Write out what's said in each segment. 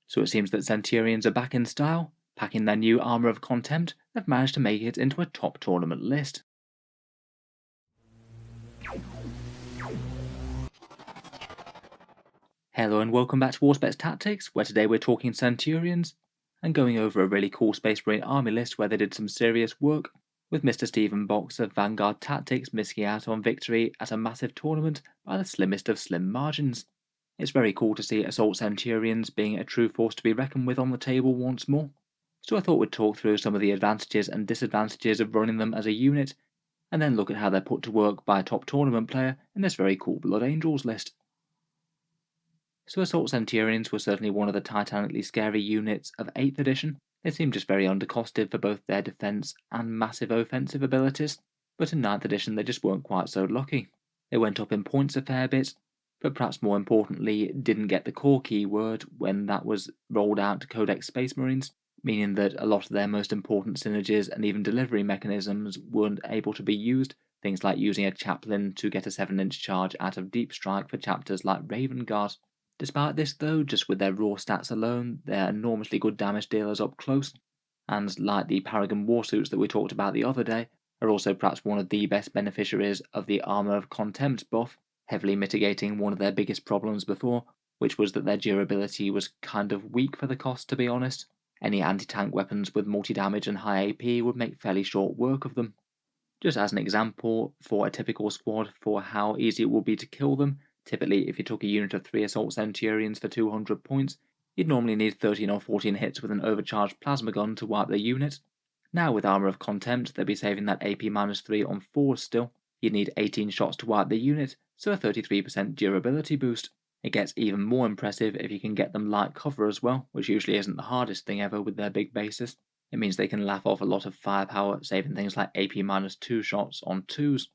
So it seems that Centurions are back in style. Packing their new armour of contempt, they've managed to make it into a top tournament list. Hello and welcome back to Auspex Tactics, where today we're talking Centurions and going over a really cool Space Marine army list where they did some serious work, with Mr. Stephen Box of Vanguard Tactics missing out on victory at a massive tournament by the slimmest of slim margins. It's very cool to see Assault Centurions being a true force to be reckoned with on the table once more. So I thought we'd talk through some of the advantages and disadvantages of running them as a unit, and then look at how they're put to work by a top tournament player in this very cool Blood Angels list. So Assault Centurions were certainly one of the titanically scary units of 8th edition. They seemed just very undercosted for both their defense and massive offensive abilities, but in 9th edition they just weren't quite so lucky. They went up in points a fair bit, but perhaps more importantly didn't get the core keyword when that was rolled out to Codex Space Marines, meaning that a lot of their most important synergies and even delivery mechanisms weren't able to be used, things like using a chaplain to get a 7-inch charge out of Deep Strike for chapters like Raven Guard. Despite this though, just with their raw stats alone, they're enormously good damage dealers up close, and like the Paragon Warsuits that we talked about the other day, are also perhaps one of the best beneficiaries of the Armour of Contempt buff, heavily mitigating one of their biggest problems before, which was that their durability was kind of weak for the cost, to be honest. Any anti-tank weapons with multi-damage and high AP would make fairly short work of them. Just as an example, for a typical squad for how easy it would be to kill them, typically if you took a unit of 3 Assault Centurions for 200 points, you'd normally need 13 or 14 hits with an overcharged plasma gun to wipe the unit. Now with Armour of Contempt, they'd be saving that AP-3 on 4s still. You'd need 18 shots to wipe the unit, so a 33% durability boost. It gets even more impressive if you can get them light cover as well, which usually isn't the hardest thing ever with their big bases. It means they can laugh off a lot of firepower, saving things like AP-2 shots on 2s.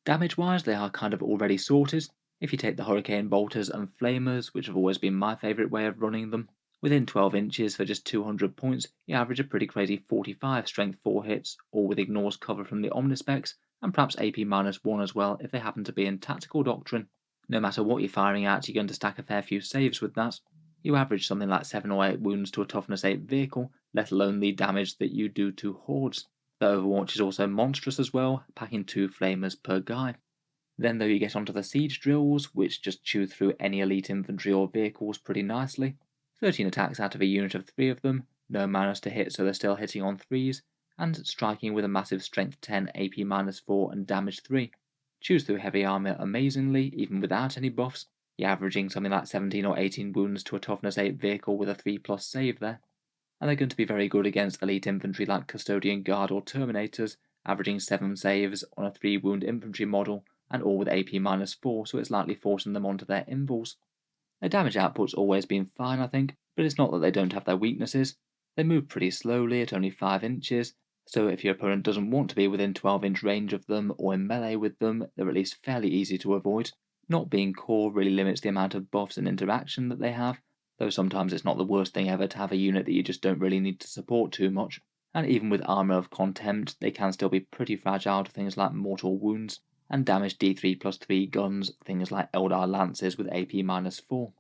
Damage-wise, they are kind of already sorted. If you take the Hurricane Bolters and Flamers, which have always been my favourite way of running them, within 12 inches for just 200 points, you average a pretty crazy 45 strength 4 hits, all with ignores cover from the Omnispecs, and perhaps AP-1 as well if they happen to be in Tactical Doctrine. No matter what you're firing at, you're going to stack a fair few saves with that. You average something like 7 or 8 wounds to a toughness 8 vehicle, let alone the damage that you do to hordes. The Overwatch is also monstrous as well, packing 2 flamers per guy. Then though you get onto the siege drills, which just chew through any elite infantry or vehicles pretty nicely. 13 attacks out of a unit of 3 of them, no manus to hit so they're still hitting on 3s, and striking with a massive strength 10 AP-4 and damage 3. Chews through heavy armor amazingly, even without any buffs. You're averaging something like 17 or 18 wounds to a toughness 8 vehicle with a 3+ save there. And they're going to be very good against elite infantry like Custodian Guard or Terminators, averaging 7 saves on a 3 wound infantry model, and all with AP-4, so it's likely forcing them onto their invuls. Their damage output's always been fine, I think, but it's not that they don't have their weaknesses. They move pretty slowly at only 5 inches, so if your opponent doesn't want to be within 12-inch range of them or in melee with them, they're at least fairly easy to avoid. Not being core really limits the amount of buffs and interaction that they have, though sometimes it's not the worst thing ever to have a unit that you just don't really need to support too much. And even with Armour of Contempt, they can still be pretty fragile to things like mortal wounds, and damage D3+3 guns, things like Eldar Lances with AP-4.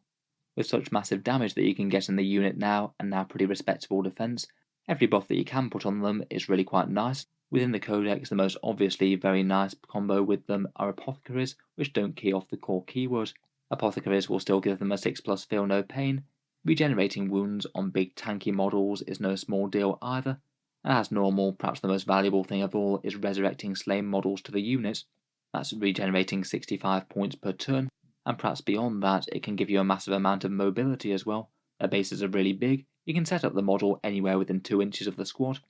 With such massive damage that you can get in the unit now, and now pretty respectable defense, every buff that you can put on them is really quite nice. Within the Codex, the most obviously very nice combo with them are Apothecaries, which don't key off the core keyword. Apothecaries will still give them a 6+ feel no pain. Regenerating wounds on big tanky models is no small deal either, and as normal, perhaps the most valuable thing of all is resurrecting slain models to the unit. That's regenerating 65 points per turn, and perhaps beyond that it can give you a massive amount of mobility as well. Their bases are really big, you can set up the model anywhere within 2 inches of the squad,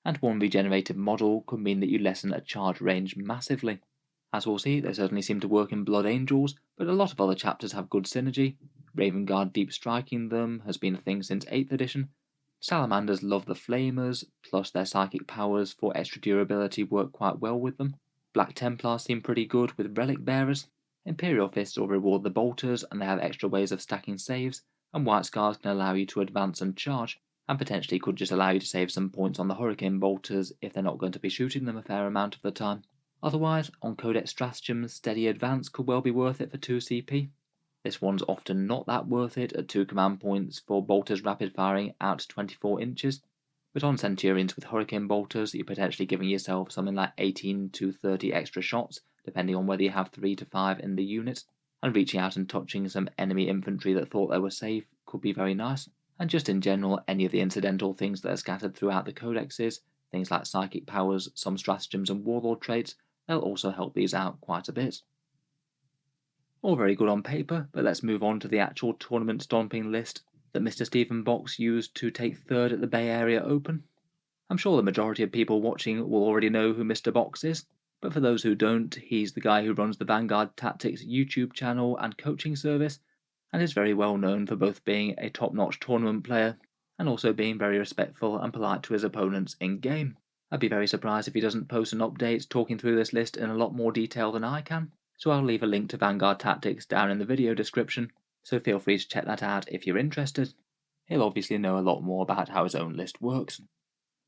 and one regenerated model could mean that you lessen a charge range massively. As we'll see, they certainly seem to work in Blood Angels, but a lot of other chapters have good synergy. Raven Guard deep striking them has been a thing since 8th edition. Salamanders love the Flamers, plus their psychic powers for extra durability work quite well with them. Black Templars seem pretty good with Relic Bearers. Imperial Fists will reward the Bolters and they have extra ways of stacking saves, and White Scars can allow you to advance and charge, and potentially could just allow you to save some points on the Hurricane Bolters if they're not going to be shooting them a fair amount of the time. Otherwise, on Codex Stratagems, Steady Advance could well be worth it for 2 CP. This one's often not that worth it at 2 command points for bolters rapid firing out to 24 inches, but on Centurions with Hurricane bolters you're potentially giving yourself something like 18 to 30 extra shots, depending on whether you have 3 to 5 in the unit, and reaching out and touching some enemy infantry that thought they were safe could be very nice. And just in general, any of the incidental things that are scattered throughout the codexes, things like psychic powers, some stratagems and warlord traits, they'll also help these out quite a bit. All very good on paper, but let's move on to the actual tournament stomping list that Mr. Stephen Box used to take third at the Bay Area Open. I'm sure the majority of people watching will already know who Mr. Box is, but for those who don't, he's the guy who runs the Vanguard Tactics YouTube channel and coaching service, and is very well known for both being a top-notch tournament player and also being very respectful and polite to his opponents in-game. I'd be very surprised if he doesn't post an update talking through this list in a lot more detail than I can, so I'll leave a link to Vanguard Tactics down in the video description, so feel free to check that out if you're interested. He'll obviously know a lot more about how his own list works.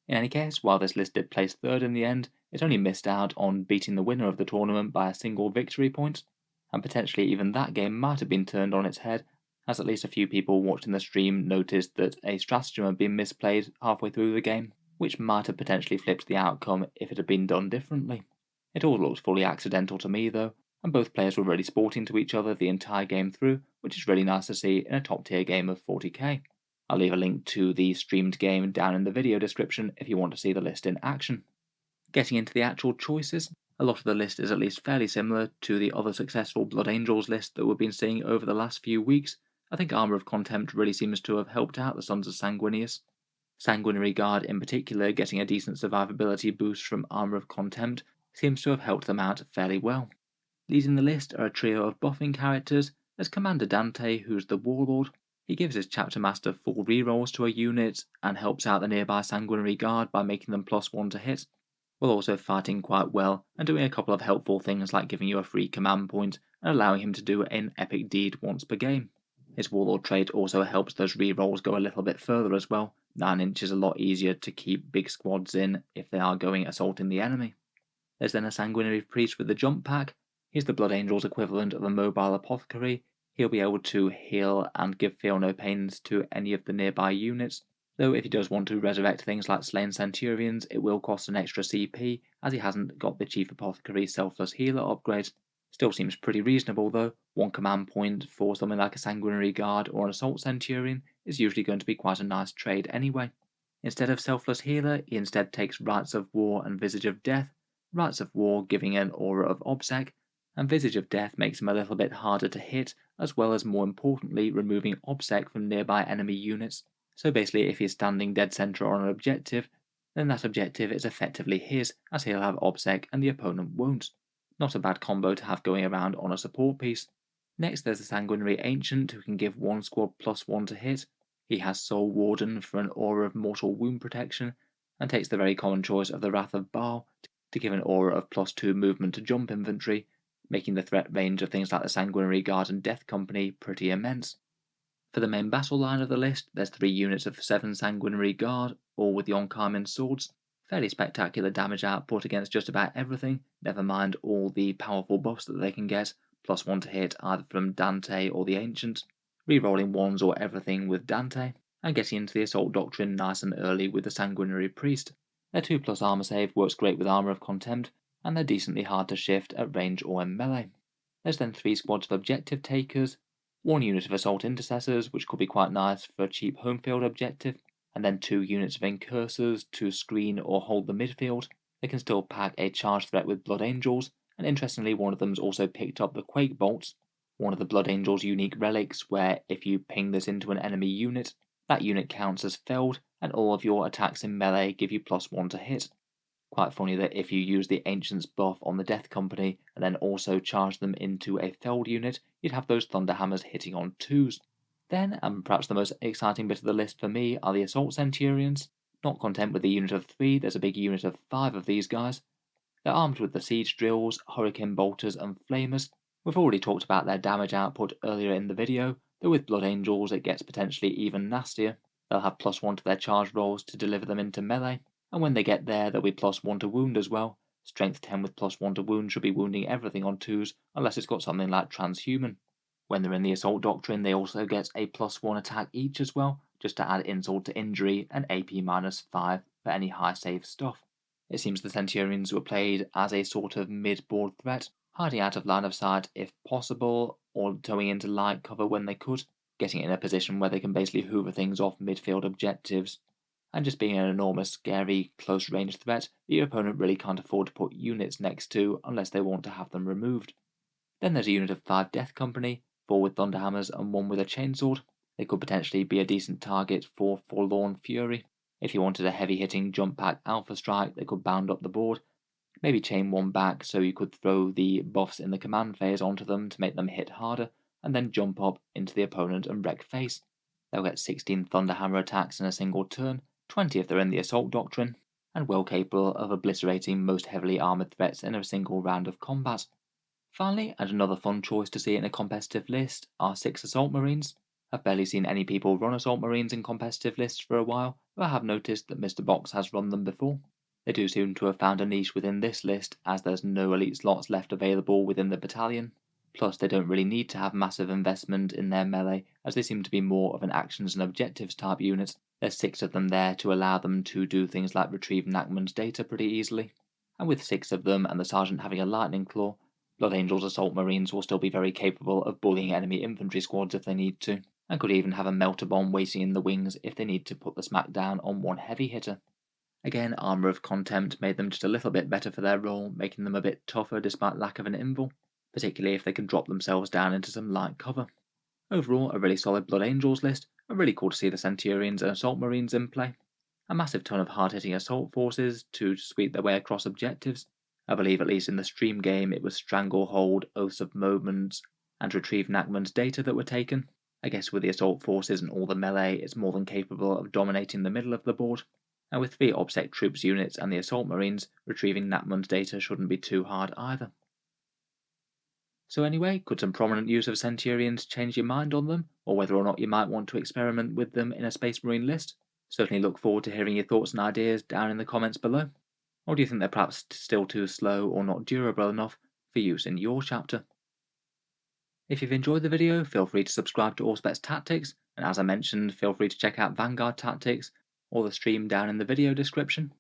In any case, while this list did place third in the end, it only missed out on beating the winner of the tournament by a single victory point, and potentially even that game might have been turned on its head, as at least a few people watching the stream noticed that a stratagem had been misplayed halfway through the game, which might have potentially flipped the outcome if it had been done differently. It all looked fully accidental to me though, and both players were really sporting to each other the entire game through, which is really nice to see in a top tier game of 40k. I'll leave a link to the streamed game down in the video description if you want to see the list in action. Getting into the actual choices, a lot of the list is at least fairly similar to the other successful Blood Angels list that we've been seeing over the last few weeks. I think Armour of Contempt really seems to have helped out the Sons of Sanguinius. Sanguinary Guard in particular getting a decent survivability boost from Armour of Contempt seems to have helped them out fairly well. Leading the list are a trio of buffing characters. There's Commander Dante, who's the Warlord. He gives his Chapter Master full rerolls to a unit and helps out the nearby Sanguinary Guard by making them +1 to hit, while also fighting quite well and doing a couple of helpful things like giving you a free command point and allowing him to do an epic deed once per game. His Warlord trait also helps those rerolls go a little bit further as well. 9 inch is a lot easier to keep big squads in if they are going assaulting the enemy. There's then a Sanguinary Priest with the jump pack. He's the Blood Angel's equivalent of a mobile apothecary. He'll be able to heal and give feel no pains to any of the nearby units, though if he does want to resurrect things like slain Centurions, it will cost an extra CP, as he hasn't got the Chief Apothecary Selfless Healer upgrade. Still seems pretty reasonable though. 1 command point for something like a Sanguinary Guard or an Assault Centurion is usually going to be quite a nice trade anyway. Instead of Selfless Healer, he instead takes Rites of War and Visage of Death. Rites of War giving an aura of Obsec, and Visage of Death makes him a little bit harder to hit, as well as more importantly removing Obsec from nearby enemy units. So basically if he's standing dead center on an objective, then that objective is effectively his, as he'll have Obsec and the opponent won't. Not a bad combo to have going around on a support piece. Next there's the Sanguinary Ancient, who can give one squad +1 to hit. He has Soul Warden for an aura of mortal wound protection, and takes the very common choice of the Wrath of Baal to give an aura of +2 movement to jump infantry, making the threat range of things like the Sanguinary Guard and Death Company pretty immense. For the main battle line of the list, there's 3 units of 7 Sanguinary Guard, all with Yon Carmine swords. Fairly spectacular damage output against just about everything, never mind all the powerful buffs that they can get, +1 to hit either from Dante or the Ancient, rerolling 1s or everything with Dante, and getting into the Assault Doctrine nice and early with the Sanguinary Priest. Their 2+ armor save works great with Armor of Contempt, and they're decently hard to shift at range or in melee. There's then 3 squads of Objective Takers, 1 unit of Assault Intercessors, which could be quite nice for a cheap home field objective, and then 2 units of Incursors to screen or hold the midfield. They can still pack a charge threat with Blood Angels, and interestingly one of them's also picked up the Quake Bolts, one of the Blood Angels' unique relics where if you ping this into an enemy unit, that unit counts as felled, and all of your attacks in melee give you +1 to hit. Quite funny that if you use the Ancient's buff on the Death Company and then also charge them into a felled unit, you'd have those Thunderhammers hitting on 2s. Then, and perhaps the most exciting bit of the list for me, are the Assault Centurions. Not content with a unit of 3, there's a big unit of 5 of these guys. They're armed with the Siege Drills, Hurricane Bolters and Flamers. We've already talked about their damage output earlier in the video, though with Blood Angels it gets potentially even nastier. They'll have +1 to their charge rolls to deliver them into melee, and when they get there they'll be +1 to wound as well. Strength 10 with +1 to wound should be wounding everything on 2s, unless it's got something like Transhuman. When they're in the Assault Doctrine, they also get a +1 attack each as well, just to add insult to injury and AP -5 for any high save stuff. It seems the Centurions were played as a sort of mid-board threat, hiding out of line of sight if possible, or towing into light cover when they could, getting in a position where they can basically hoover things off midfield objectives, and just being an enormous, scary, close-range threat that your opponent really can't afford to put units next to unless they want to have them removed. Then there's a unit of 5 Death Company, 4 with Thunderhammers and 1 with a Chainsword. They could potentially be a decent target for Forlorn Fury. If you wanted a heavy-hitting jump pack Alpha Strike that could bound up the board, maybe chain 1 back so you could throw the buffs in the command phase onto them to make them hit harder, and then jump up into the opponent and wreck face. They'll get 16 Thunderhammer attacks in a single turn, 20 if they're in the Assault Doctrine, and well capable of obliterating most heavily armoured threats in a single round of combat. Finally, and another fun choice to see in a competitive list, are 6 Assault Marines. I've barely seen any people run Assault Marines in competitive lists for a while, but I have noticed that Mr. Box has run them before. They do seem to have found a niche within this list, as there's no elite slots left available within the battalion. Plus, they don't really need to have massive investment in their melee, as they seem to be more of an actions and objectives type unit. There's 6 of them there to allow them to do things like retrieve Nachman's data pretty easily. And with 6 of them and the Sergeant having a Lightning Claw, Blood Angels Assault Marines will still be very capable of bullying enemy infantry squads if they need to, and could even have a Melter Bomb waiting in the wings if they need to put the smack down on one heavy hitter. Again, Armour of Contempt made them just a little bit better for their role, making them a bit tougher despite lack of an invul, particularly if they can drop themselves down into some light cover. Overall, a really solid Blood Angels list, and really cool to see the Centurions and Assault Marines in play. A massive ton of hard-hitting assault forces to sweep their way across objectives. I believe at least in the stream game it was Stranglehold, Oaths of Moments, and Retrieve Nachman's data that were taken. I guess with the assault forces and all the melee, it's more than capable of dominating the middle of the board. And with 3 OBSEC troops units and the Assault Marines, retrieving Nachman's data shouldn't be too hard either. So anyway, could some prominent use of Centurions change your mind on them, or whether or not you might want to experiment with them in a Space Marine list? Certainly look forward to hearing your thoughts and ideas down in the comments below. Or do you think they're perhaps still too slow or not durable enough for use in your chapter? If you've enjoyed the video, feel free to subscribe to Auspex Tactics, and as I mentioned, feel free to check out Vanguard Tactics or the stream down in the video description.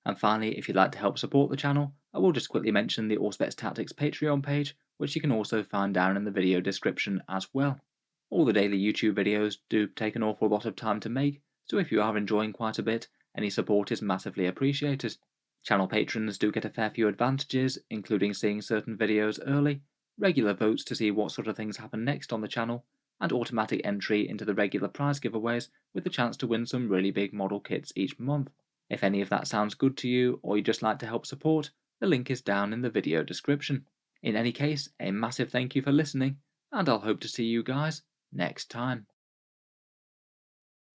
And finally, if you'd like to help support the channel, I will just quickly mention the Auspex Tactics Patreon page, which you can also find down in the video description as well. All the daily YouTube videos do take an awful lot of time to make, so if you are enjoying quite a bit, any support is massively appreciated. Channel patrons do get a fair few advantages, including seeing certain videos early, regular votes to see what sort of things happen next on the channel, and automatic entry into the regular prize giveaways with the chance to win some really big model kits each month. If any of that sounds good to you, or you'd just like to help support, the link is down in the video description. In any case, a massive thank you for listening, and I'll hope to see you guys next time.